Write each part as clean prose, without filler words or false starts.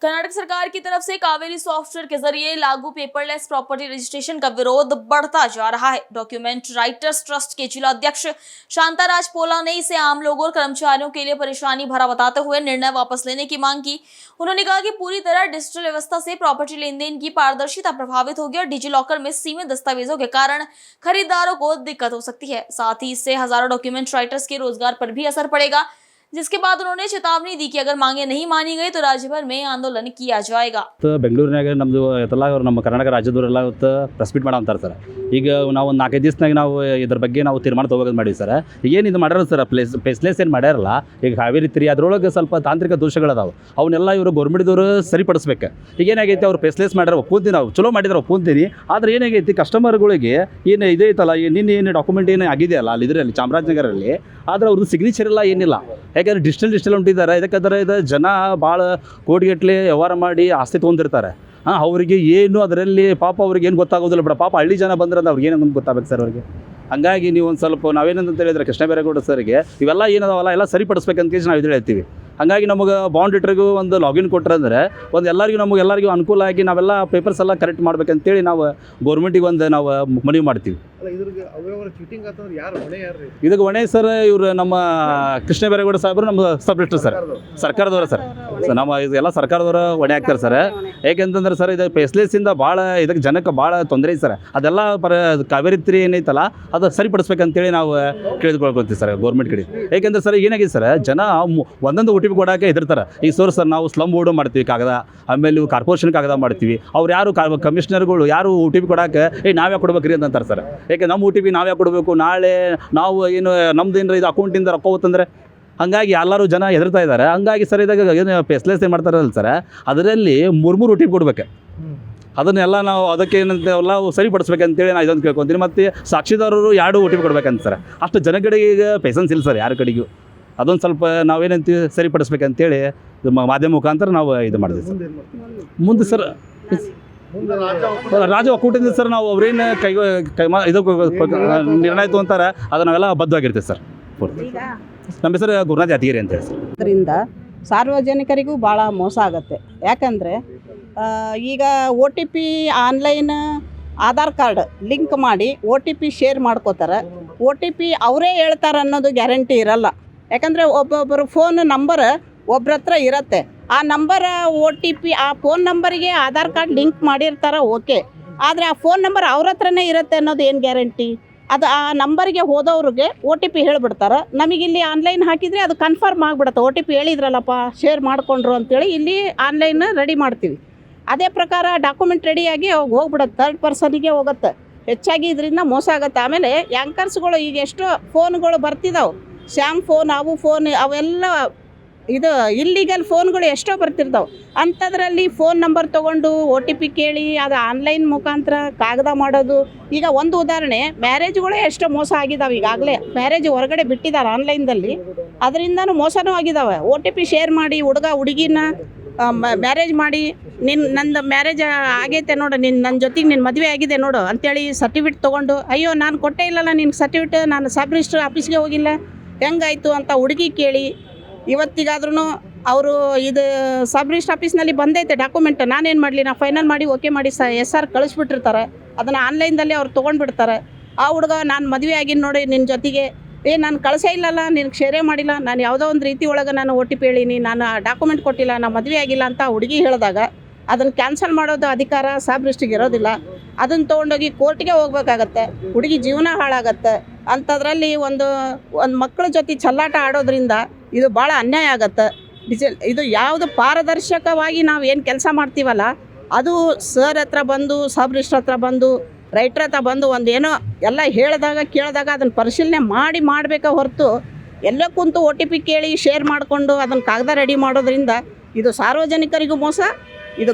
कर्नाटक सरकार की तरफ से कावेरी सॉफ्टवेयर के जरिए लागू पेपरलेस प्रॉपर्टी रजिस्ट्रेशन का विरोध बढ़ता जा रहा है। डॉक्यूमेंट राइटर्स ट्रस्ट के जिला अध्यक्ष शांताराज पोला ने इसे आम लोगों और कर्मचारियों के लिए परेशानी भरा बताते हुए निर्णय वापस लेने की मांग की। उन्होंने कहा कि पूरी तरह डिजिटल व्यवस्था से प्रॉपर्टी लेन देन की पारदर्शिता प्रभावित होगी और डिजी लॉकर में सीमित दस्तावेजों के कारण खरीदारों को दिक्कत हो सकती है। साथ ही इससे हजारों डॉक्यूमेंट राइटर्स के रोजगार पर भी असर पड़ेगा, जिसके बाद उन्होंने चेतावनी दी कि अगर मांगे नहीं मानी गई तो राज्य भर में आंदोलन किया जाएगा। ಬೆಂಗಳೂರಿನಾಗ ನಮ್ಮದು ಎಲ್ಲ ನಮ್ಮ ಕರ್ನಾಟಕ ರಾಜ್ಯದವರೆಲ್ಲ ಇವತ್ತು ಪ್ರೆಸ್ ಮೀಟ್ ಮಾಡಂತಾರೆ ಸರ್. ಈಗ ನಾವು ಒಂದು 4-5 ದಿವಸನಾಗ ನಾವು ಇದ್ರ ಬಗ್ಗೆ ನಾವು ತೀರ್ಮಾನ ತೊಗೋದು ಮಾಡಿವಿ ಸರ್. ಏನು ಇದು ಮಾಡ್ಯಾರ ಸರ್, ಫೇಸ್ಲೆಸ್ ಏನು ಮಾಡ್ಯಾರಲ್ಲ, ಈಗ ಕಾವೇರಿ 3 ಅದರೊಳಗೆ ಸ್ವಲ್ಪ ತಾಂತ್ರಿಕ ದೋಷಗಳದಾವೆ, ಅವನ್ನೆಲ್ಲ ಇವರು ಗೌರ್ಮೆಂಟ್ದವರು ಸರಿಪಡಿಸ್ಬೇಕು. ಈಗ ಏನಾಗೈತಿ, ಅವ್ರು ಫೇಸ್ಲೆಸ್ ಮಾಡ್ಯಾರ ಒಪ್ಪುತ್ತೀನಿ, ನಾವು ಚಲೋ ಮಾಡಿದ್ರೆ ಒಪ್ಪುತ್ತೀನಿ. ಆದರೆ ಏನಾಗೈತಿ, ಕಸ್ಟಮರ್ಗಳಿಗೆ ಏನು ಇದೈತಲ್ಲ, ನಿನ್ನೆ ಏನು ಡಾಕ್ಯುಮೆಂಟ್ ಏನು ಆಗಿದೆಯಲ್ಲ ಅಲ್ಲಿ ಇದರಲ್ಲಿ ಚಾಮರಾಜನಗರಲ್ಲಿ, ಆದರೆ ಅವ್ರದ್ದು ಸಿಗ್ನೇಚರ್ ಎಲ್ಲ ಏನಿಲ್ಲ. ಯಾಕಂದರೆ ಡಿಜಿಟಲ್ ಹೊಂಟಿದ್ದಾರೆ. ಇದಕ್ಕಾದ್ರೆ ಇದು ಜನ ಭಾಳ ಕೋಟಿಗಟ್ಟಲೆ ವ್ಯವಹಾರ ಮಾಡಿ ಆಸ್ತಿ ತೊಗೊಂಡಿರ್ತಾರೆ. ಅವರಿಗೆ ಏನು ಅದರಲ್ಲಿ ಪಾಪ ಅವ್ರಿಗೆ ಏನು ಗೊತ್ತಾಗೋದಿಲ್ಲ ಬಿಡ. ಪಾಪ ಹಳ್ಳಿ ಜನ ಬಂದ್ರೆ ಅವ್ರಿಗೆ ಏನಂತ ಗೊತ್ತಾಗಬೇಕು ಸರ್ ಅವ್ರಿಗೆ. ಹಂಗಾಗಿ ನೀವು ಒಂದು ಸ್ವಲ್ಪ ನಾವೇನಂತ ಹೇಳಿದ್ರೆ ಕೃಷ್ಣ ಬೈರೇಗೌಡ ಸರ್ಗೆ ಇವೆಲ್ಲ ಏನದಾವಲ್ಲ ಎಲ್ಲ ಸರಿಪಡಿಸ್ಬೇಕಂತ ನಾವು ಇದು ಹೇಳ್ತೀವಿ. ಹಾಗಾಗಿ ನಮಗೆ ಬಾಂಡ್ ಇಟ್ರಿಗೂ ಒಂದು ಲಾಗಿನ್ ಕೊಟ್ಟರೆ ಒಂದು ಎಲ್ಲರಿಗೂ ಅನುಕೂಲ ಆಗಿ ನಾವೆಲ್ಲ ಪೇಪರ್ಸ್ ಎಲ್ಲ ಕರೆಕ್ಟ್ ಮಾಡ್ಬೇಕಂತೇಳಿ ನಾವು ಗೌರ್ಮೆಂಟಿಗೆ ಒಂದು ನಾವು ಮನವಿ ಮಾಡ್ತೀವಿ. ಇದಕ್ಕೆ ಹೊಣೆ ಸರ್ ಇವರು ನಮ್ಮ ಕೃಷ್ಣ ಬೈರೇಗೌಡ ಸಾಹೇಬರು, ನಮ್ಮ ಸಬ್ ರಿಜಿಸ್ಟ್ರಾರ್ ಸರ್, ಸರ್ಕಾರದವರ ಸರ್. ನಮ್ಮ ಇದೆಲ್ಲ ಸರ್ಕಾರದವರ ಹೊಣೆ ಆಗ್ತಾರೆ ಸರ್. ಏಕೆಂತಂದ್ರೆ ಸರ್ ಇದು ಫೇಸ್ಲೆಸ್ಸಿಂದ ಭಾಳ ಇದಕ್ಕೆ ಜನಕ್ಕೆ ಭಾಳ ತೊಂದರೆ ಐತೆ ಸರ್. ಅದೆಲ್ಲ ಕಾವೇರಿ 3 ಏನೈತಲ್ಲ ಅದು ಸರಿಪಡಿಸ್ಬೇಕಂತೇಳಿ ನಾವು ಕೇಳಿದ್ಕೊಳ್ಕೊತೀವಿ ಸರ್ ಗೌರ್ಮೆಂಟ್ ಕಡೆ. ಏಕೆಂದ್ರೆ ಸರ್ ಏನಾಗಿದೆ ಸರ್, ಜನ ಒಂದೊಂದು OTP ಕೊಡೋಕೆ ಹೆದರ್ತಾರೆ. ಈಗ ಸರ್ ನಾವು ಸ್ಲಮ್ ಬೋರ್ಡು ಮಾಡ್ತೀವಿ ಕಾಗದ, ಆಮೇಲೆ ಕಾರ್ಪೊರೇಷನ್ ಕಾಗದ ಮಾಡ್ತೀವಿ. ಅವ್ರು ಯಾರು ಕಮಿಷನರ್ಗಳು ಯಾರು OTP ಕೊಡೋಕೆ ನಾವೇ ಕೊಡ್ಬೇಕ್ರಿ ಅಂತಾರೆ ಸರ್. ಯಾಕೆ ನಮ್ಮ OTP ನಾವೇ ಕೊಡಬೇಕು, ನಾಳೆ ನಾವು ಏನು ನಮ್ದು ಏನಾರ ಇದು ಅಕೌಂಟಿಂದ ರೊಕ್ಕ ಹೋತಂದ್ರೆ. ಹಂಗಾಗಿ ಎಲ್ಲರೂ ಜನ ಹೆದರ್ತಾ ಇದ್ದಾರೆ. ಹಂಗಾಗಿ ಸರ್ ಇದಾಗ ಏನು ಫೇಸ್ಲೆಸ್ ಏನು ಮಾಡ್ತಾರಲ್ಲ ಸರ್, ಅದರಲ್ಲಿ 3 OTP ಕೊಡ್ಬೇಕು. ಅದನ್ನೆಲ್ಲ ನಾವು ಅದಕ್ಕೆ ಏನಂತ ಎಲ್ಲ ಸರಿಪಡಿಸ್ಬೇಕಂತೇಳಿ ನಾನು ಇದೊಂದು ಕೇಳ್ಕೊತೀನಿ. ಮತ್ತು ಸಾಕ್ಷಿದಾರರು 2 OTP ಕೊಡ್ಬೇಕಂತ ಸರ್. ಅಷ್ಟು ಜನಗಳಿಗೆ ಈಗ ಪೇಸನ್ಸ್ ಇಲ್ಲ ಸರ್ ಯಾರ ಕಡೆಗೂ. ಅದೊಂದು ಸ್ವಲ್ಪ ನಾವೇನಂತೀವಿ ಸರಿಪಡಿಸ್ಬೇಕಂತೇಳಿ ಮಾಧ್ಯಮ ಮುಖಾಂತರ ನಾವು ಇದು ಮಾಡಿದ್ವಿ ಸರ್. ಮುಂದೆ ಸರ್ ರಾಜ ಒಕ್ಕೂಟದಿಂದ ಸರ್ ನಾವು ಅವ್ರೇನು ಇದು ನಿರ್ಣಯ ತೊಗೊಂತಾರೆ ಅದು ನಾವೆಲ್ಲ ಬದ್ಧವಾಗಿರ್ತೀವಿ ಸರ್. ನಮ್ಮ ಹೆಸರು ಗುರುನಾಥ್ ಯಾದಗಿರಿ ಅಂತ ಹೇಳಿ ಸರ್. ಅದರಿಂದ ಸಾರ್ವಜನಿಕರಿಗೂ ಭಾಳ ಮೋಸ ಆಗುತ್ತೆ. ಯಾಕಂದರೆ ಈಗ OTP online Aadhaar card link ಮಾಡಿ OTP ಶೇರ್ ಮಾಡ್ಕೋತಾರೆ. OTP ಅವರೇ ಹೇಳ್ತಾರೆ ಅನ್ನೋದು ಗ್ಯಾರಂಟಿ ಇರಲ್ಲ. ಯಾಕಂದರೆ ಒಬ್ಬೊಬ್ಬರು ಫೋನ್ ನಂಬರ್ ಒಬ್ರ ಹತ್ರ ಇರುತ್ತೆ. ಆ ನಂಬರ್ OTP ಆ ಫೋನ್ ನಂಬರಿಗೆ ಆಧಾರ್ ಕಾರ್ಡ್ ಲಿಂಕ್ ಮಾಡಿರ್ತಾರೆ, ಓಕೆ. ಆದರೆ ಆ ಫೋನ್ ನಂಬರ್ ಅವ್ರ ಹತ್ರನೇ ಇರುತ್ತೆ ಅನ್ನೋದು ಏನು ಗ್ಯಾರಂಟಿ? ಅದು ಆ ನಂಬರಿಗೆ ಹೋದವ್ರಿಗೆ OTP ಹೇಳಿಬಿಡ್ತಾರೆ. ನಮಗಿಲ್ಲಿ ಆನ್ಲೈನ್ ಹಾಕಿದರೆ ಅದು ಕನ್ಫರ್ಮ್ ಆಗಿಬಿಡುತ್ತೆ. OTP ಹೇಳಿದ್ರಲ್ಲಪ್ಪ ಶೇರ್ ಮಾಡಿಕೊಂಡ್ರು ಅಂತೇಳಿ ಇಲ್ಲಿ ಆನ್ಲೈನ್ ರೆಡಿ ಮಾಡ್ತೀವಿ. ಅದೇ ಪ್ರಕಾರ ಡಾಕ್ಯುಮೆಂಟ್ ರೆಡಿಯಾಗಿ ಹೋಗ್ಬಿಡುತ್ತೆ, 3rd ಪರ್ಸನಿಗೆ ಹೋಗುತ್ತೆ. ಹೆಚ್ಚಾಗಿ ಇದರಿಂದ ಮೋಸ ಆಗುತ್ತೆ. ಆಮೇಲೆ ಯಾಂಕರ್ಸ್ಗಳು ಈಗ ಎಷ್ಟೋ ಫೋನ್ಗಳು ಬರ್ತಿದ್ದಾವೆ, ಸ್ಯಾಮ್ ಫೋನ್, ಅವು ಫೋನ್, ಅವೆಲ್ಲ ಇದು ಇಲ್ಲಿಗಲ್ ಫೋನ್ಗಳು ಎಷ್ಟೋ ಬರ್ತಿರ್ತಾವೆ. ಅಂಥದ್ರಲ್ಲಿ ಫೋನ್ ನಂಬರ್ ತೊಗೊಂಡು OTP ಕೇಳಿ ಅದು ಆನ್ಲೈನ್ ಮುಖಾಂತರ ಕಾಗದ ಮಾಡೋದು. ಈಗ ಒಂದು ಉದಾಹರಣೆ, ಮ್ಯಾರೇಜ್ಗಳೇ ಎಷ್ಟೋ ಮೋಸ ಆಗಿದ್ದಾವೆ. ಈಗಾಗಲೇ ಮ್ಯಾರೇಜ್ ಹೊರಗಡೆ ಬಿಟ್ಟಿದ್ದಾರೆ ಆನ್ಲೈನ್ದಲ್ಲಿ, ಅದರಿಂದನೂ ಮೋಸನೂ ಆಗಿದ್ದಾವೆ. OTP ಶೇರ್ ಮಾಡಿ ಹುಡುಗ ಹುಡುಗಿನ ಮ್ಯಾರೇಜ್ ಮಾಡಿ ನಂದು ಮ್ಯಾರೇಜ್ ಆಗೈತೆ ನೋಡು, ನನ್ನ ಜೊತೆಗೆ ನಿನ್ನ ಮದುವೆ ಆಗಿದೆ ನೋಡು ಅಂತೇಳಿ ಸರ್ಟಿಫಿಕೇಟ್ ತೊಗೊಂಡು, ಅಯ್ಯೋ ನಾನು ಕೊಟ್ಟೇ ಇಲ್ಲಲ್ಲ ನಿನ್ನ ಸರ್ಟಿಫಿಕೇಟ್, ನಾನು ಸಬ್ ರಿಜಿಸ್ಟ್ರ್ ಆಫೀಸ್ಗೆ ಹೋಗಿಲ್ಲ, ಹೆಂಗಾಯಿತು ಅಂತ ಹುಡುಗಿ ಕೇಳಿ ಇವತ್ತಿಗಾದ್ರೂ ಅವರು ಇದು ಸಬ್ ರಿಜಿಸ್ಟ್ರ್ ಆಫೀಸ್ನಲ್ಲಿ ಬಂದೈತೆ ಡಾಕ್ಯುಮೆಂಟ್, ನಾನೇನು ಮಾಡಲಿ, ನಾನು ಫೈನಲ್ ಮಾಡಿ ಓಕೆ ಮಾಡಿ SR ಕಳಿಸ್ಬಿಟ್ಟಿರ್ತಾರೆ. ಅದನ್ನು ಆನ್ಲೈನ್ದಲ್ಲಿ ಅವ್ರು ತೊಗೊಂಡ್ಬಿಡ್ತಾರೆ. ಆ ಹುಡುಗ ನಾನು ಮದುವೆ ಆಗಿನ ನೋಡಿ ನಿನ್ನ ಜೊತೆಗೆ, ನಾನು ಕಳಿಸೇ ಇಲ್ಲಲ್ಲ, ನಿನಗೆ ಶೇರೇ ಮಾಡಿಲ್ಲ, ನಾನು ಯಾವುದೋ ಒಂದು ರೀತಿ ಒಳಗೆ ನಾನು OTP ಹೇಳೀನಿ, ನಾನು ಡಾಕ್ಯುಮೆಂಟ್ ಕೊಟ್ಟಿಲ್ಲ, ನಾನು ಮದುವೆ ಆಗಿಲ್ಲ ಅಂತ ಹುಡುಗಿ ಹೇಳಿದಾಗ ಅದನ್ನು ಕ್ಯಾನ್ಸಲ್ ಮಾಡೋದು ಅಧಿಕಾರ ಸಬ್ ರಿಜಿಸ್ಟ್ರಿಗೆ ಇರೋದಿಲ್ಲ. ಅದನ್ನು ತೊಗೊಂಡೋಗಿ ಕೋರ್ಟ್ಗೆ ಹೋಗ್ಬೇಕಾಗತ್ತೆ, ಹುಡುಗಿ ಜೀವನ ಹಾಳಾಗತ್ತೆ. ಅಂಥದ್ರಲ್ಲಿ ಒಂದು ಮಕ್ಕಳ ಜೊತೆ ಚಲ್ಲಾಟ ಆಡೋದ್ರಿಂದ ಇದು ಭಾಳ ಅನ್ಯಾಯ ಆಗತ್ತೆ. ಇದು ಯಾವುದು ಪಾರದರ್ಶಕವಾಗಿ ನಾವು ಏನು ಕೆಲಸ ಮಾಡ್ತೀವಲ್ಲ ಅದು ಸರ್ ಹತ್ರ ಬಂದು, ಸಬ್ ರಿಜಿಸ್ಟ್ರ್ ಹತ್ರ ಬಂದು, ರೈಟ್ರ್ ಹತ್ರ ಬಂದು ಒಂದೇನೋ ಎಲ್ಲ ಹೇಳಿದಾಗ ಕೇಳಿದಾಗ ಅದನ್ನು ಪರಿಶೀಲನೆ ಮಾಡಬೇಕ ಹೊರತು ಎಲ್ಲೋ ಕುಂತು OTP ಕೇಳಿ ಶೇರ್ ಮಾಡಿಕೊಂಡು ಅದನ್ನು ಕಾಗದ ರೆಡಿ ಮಾಡೋದ್ರಿಂದ ಇದು ಸಾರ್ವಜನಿಕರಿಗೂ ಮೋಸ, ಇದು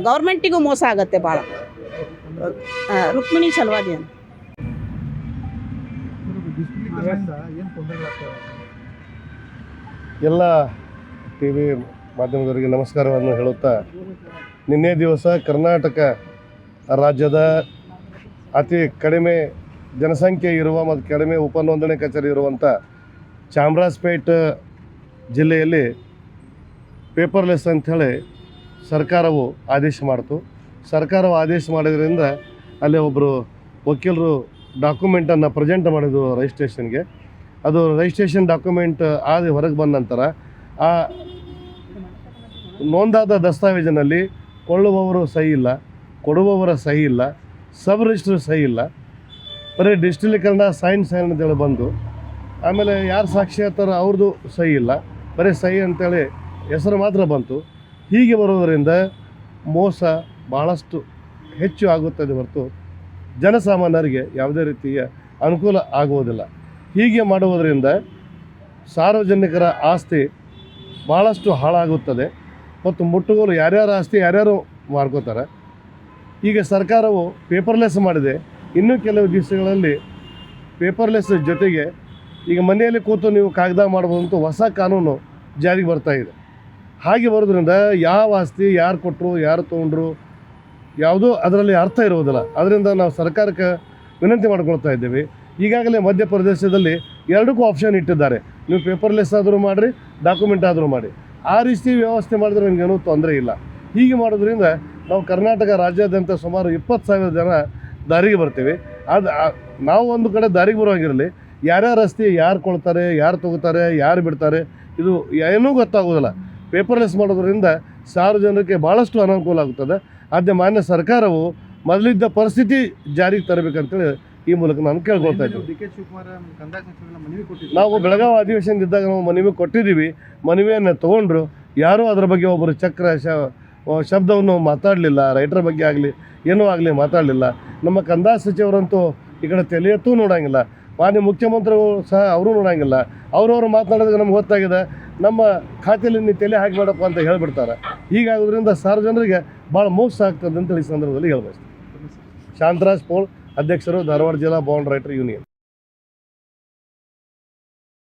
ಗೌರ್ಮೆಂಟಿಗೂ ಮೋಸ ಆಗುತ್ತೆ ಭಾಳ. ರುಕ್ಮಿಣಿ ಚಲವಾದಿ ಅಂತ. ಎಲ್ಲ TV ಮಾಧ್ಯಮದವರಿಗೆ ನಮಸ್ಕಾರವನ್ನು ಹೇಳುತ್ತಾ, ನಿನ್ನೆ ದಿವಸ ಕರ್ನಾಟಕ ರಾಜ್ಯದ ಅತಿ ಕಡಿಮೆ ಜನಸಂಖ್ಯೆ ಇರುವ ಮತ್ತು ಕಡಿಮೆ ಉಪನೋಂದಣಿ ಕಚೇರಿ ಇರುವಂಥ ಚಾಮರಾಜಪೇಟೆ ಜಿಲ್ಲೆಯಲ್ಲಿ ಪೇಪರ್ಲೆಸ್ ಅಂಥೇಳಿ ಸರ್ಕಾರವು ಆದೇಶ ಮಾಡ್ತು. ಸರ್ಕಾರವು ಆದೇಶ ಮಾಡಿದ್ರಿಂದ ಅಲ್ಲಿ ಒಬ್ಬರು ವಕೀಲರು ಡಾಕ್ಯುಮೆಂಟನ್ನು ಪ್ರೆಸೆಂಟ್ ಮಾಡಿದ್ರು ರಿಜಿಸ್ಟ್ರೇಷನ್ಗೆ. ಅದು ರಿಜಿಸ್ಟ್ರೇಷನ್ ಡಾಕ್ಯುಮೆಂಟ್ ಆದ ಹೊರಗೆ ಬಂದ ನಂತರ ಆ ನೋಂದಾದ ದಸ್ತಾವೇಜಿನಲ್ಲಿ ಕೊಳ್ಳುವವರು ಸಹಿ ಇಲ್ಲ, ಕೊಡುವವರ ಸಹಿ ಇಲ್ಲ, ಸಬ್ ರಿಜಿಸ್ಟ್ರ್ ಸಹಿ ಇಲ್ಲ, ಬರೀ ಡಿಜಿಟಲೀಕರಣ ಸೈನ್ ಅಂತೇಳಿ ಬಂದು ಆಮೇಲೆ ಯಾರು ಸಾಕ್ಷಿ ಆಗ್ತಾರೋ ಅವ್ರದ್ದು ಸಹಿ ಇಲ್ಲ, ಬರೀ ಸಹಿ ಅಂತೇಳಿ ಹೆಸರು ಮಾತ್ರ ಬಂತು. ಹೀಗೆ ಬರೋದರಿಂದ ಮೋಸ ಭಾಳಷ್ಟು ಹೆಚ್ಚು ಆಗುತ್ತದೆ ಹೊರತು ಜನಸಾಮಾನ್ಯರಿಗೆ ಯಾವುದೇ ರೀತಿಯ ಅನುಕೂಲ ಆಗುವುದಿಲ್ಲ. ಹೀಗೆ ಮಾಡುವುದರಿಂದ ಸಾರ್ವಜನಿಕರ ಆಸ್ತಿ ಭಾಳಷ್ಟು ಹಾಳಾಗುತ್ತದೆ ಮತ್ತು ಮುಟ್ಟುಗೋಲು ಯಾರ್ಯಾರ ಆಸ್ತಿ ಯಾರ್ಯಾರು ಮಾಡ್ಕೋತಾರೆ. ಈಗ ಸರ್ಕಾರವು ಪೇಪರ್ಲೆಸ್ ಮಾಡಿದೆ. ಇನ್ನೂ ಕೆಲವು ದಿವಸಗಳಲ್ಲಿ ಪೇಪರ್ಲೆಸ್ ಜೊತೆಗೆ ಈಗ ಮನೆಯಲ್ಲಿ ಕೂತು ನೀವು ಕಾಗದ ಮಾಡ್ಬೋದು ಅಂತ ಹೊಸ ಕಾನೂನು ಜಾರಿಗೆ ಬರ್ತಾ ಇದೆ. ಹಾಗೆ ಬರೋದ್ರಿಂದ ಯಾವ ಆಸ್ತಿ ಯಾರು ಕೊಟ್ಟರು ಯಾರು ತೊಗೊಂಡ್ರು ಯಾವುದೂ ಅದರಲ್ಲಿ ಅರ್ಥ ಇರುವುದಿಲ್ಲ. ಅದರಿಂದ ನಾವು ಸರ್ಕಾರಕ್ಕೆ ವಿನಂತಿ ಮಾಡ್ಕೊಳ್ತಾ ಇದ್ದೇವೆ. ಈಗಾಗಲೇ ಮಧ್ಯಪ್ರದೇಶದಲ್ಲಿ ಎರಡಕ್ಕೂ ಆಪ್ಷನ್ ಇಟ್ಟಿದ್ದಾರೆ. ನೀವು ಪೇಪರ್ಲೆಸ್ ಆದರೂ ಮಾಡಿರಿ, ಡಾಕ್ಯುಮೆಂಟ್ ಆದರೂ ಮಾಡಿ. ಆ ರೀತಿ ವ್ಯವಸ್ಥೆ ಮಾಡಿದ್ರೆ ನಮಗೇನೂ ತೊಂದರೆ ಇಲ್ಲ. ಹೀಗೆ ಮಾಡೋದ್ರಿಂದ ನಾವು ಕರ್ನಾಟಕ ರಾಜ್ಯಾದ್ಯಂತ ಸುಮಾರು 20,000 ಜನ ದಾರಿಗೆ ಬರ್ತೀವಿ. ನಾವು ಒಂದು ಕಡೆ ದಾರಿಗೆ ಬರೋಂಗಿರಲಿ, ಯಾರ್ಯಾರು ಆಸ್ತಿ ಯಾರು ಕೊಳ್ತಾರೆ, ಯಾರು ತೊಗೋತಾರೆ, ಯಾರು ಬಿಡ್ತಾರೆ, ಇದು ಏನೂ ಗೊತ್ತಾಗೋದಿಲ್ಲ. ಪೇಪರ್ಲೆಸ್ ಮಾಡೋದ್ರಿಂದ ಸಾರ್ವಜನಿಕರಿಗೆ ಭಾಳಷ್ಟು ಅನುಕೂಲ ಆಗುತ್ತದೆ. ಆದರೆ ಮಾನ್ಯ ಸರ್ಕಾರವು ಮೊದಲಿದ್ದ ಪರಿಸ್ಥಿತಿ ಜಾರಿಗೆ ತರಬೇಕಂತೇಳಿ ಈ ಮೂಲಕ ನಾನು ಕೇಳ್ಕೊಳ್ತಾ ಇದ್ದೀನಿ. ನಾವು ಬೆಳಗಾವಿ ಅಧಿವೇಶನದಿದ್ದಾಗ ನಾವು ಮನವಿ ಕೊಟ್ಟಿದ್ದೀವಿ. ಮನವಿಯನ್ನು ತೊಗೊಂಡ್ರು. ಯಾರೂ ಅದರ ಬಗ್ಗೆ ಒಬ್ಬರು ಶಬ್ದವನ್ನು ಮಾತಾಡಲಿಲ್ಲ. ರೈತರ ಬಗ್ಗೆ ಆಗಲಿ ಏನೂ ಆಗಲಿ ಮಾತಾಡಲಿಲ್ಲ. ನಮ್ಮ ಕಂದಾಯ ಸಚಿವರಂತೂ ಈ ಕಡೆ ತಲೆ ಎತ್ತೂ ನೋಡೋಂಗಿಲ್ಲ. ಮಾನ್ಯ ಮುಖ್ಯಮಂತ್ರಿಗಳು ಸಹ ಅವರು ನೋಡೋಂಗಿಲ್ಲ. ಅವ್ರವ್ರು ಮಾತನಾಡೋದಕ್ಕೆ ನಮ್ಗೆ ಗೊತ್ತಾಗಿದೆ, ನಮ್ಮ ಖಾತೆಯಲ್ಲಿ ನೀವು ತಲೆ ಹಾಕಿಬೇಡಪ್ಪ ಅಂತ ಹೇಳಿಬಿಡ್ತಾರೆ. ಹೀಗಾಗೋದ್ರಿಂದ ಸಾರ್ವಜನಿಕರಿಗೆ ಭಾಳ ಮೋಸ ಆಗ್ತದೆ ಅಂತೇಳಿ ಈ ಸಂದರ್ಭದಲ್ಲಿ ಹೇಳ್ಬೇಕು. ಶಾಂತರಾಜ್ ಪೋಳ್, ಅಧ್ಯಕ್ಷರು, ಧಾರವಾಡ ಜಿಲ್ಲಾ ಬಾಂಡ್ ರೈಟರ್ ಯೂನಿಯನ್.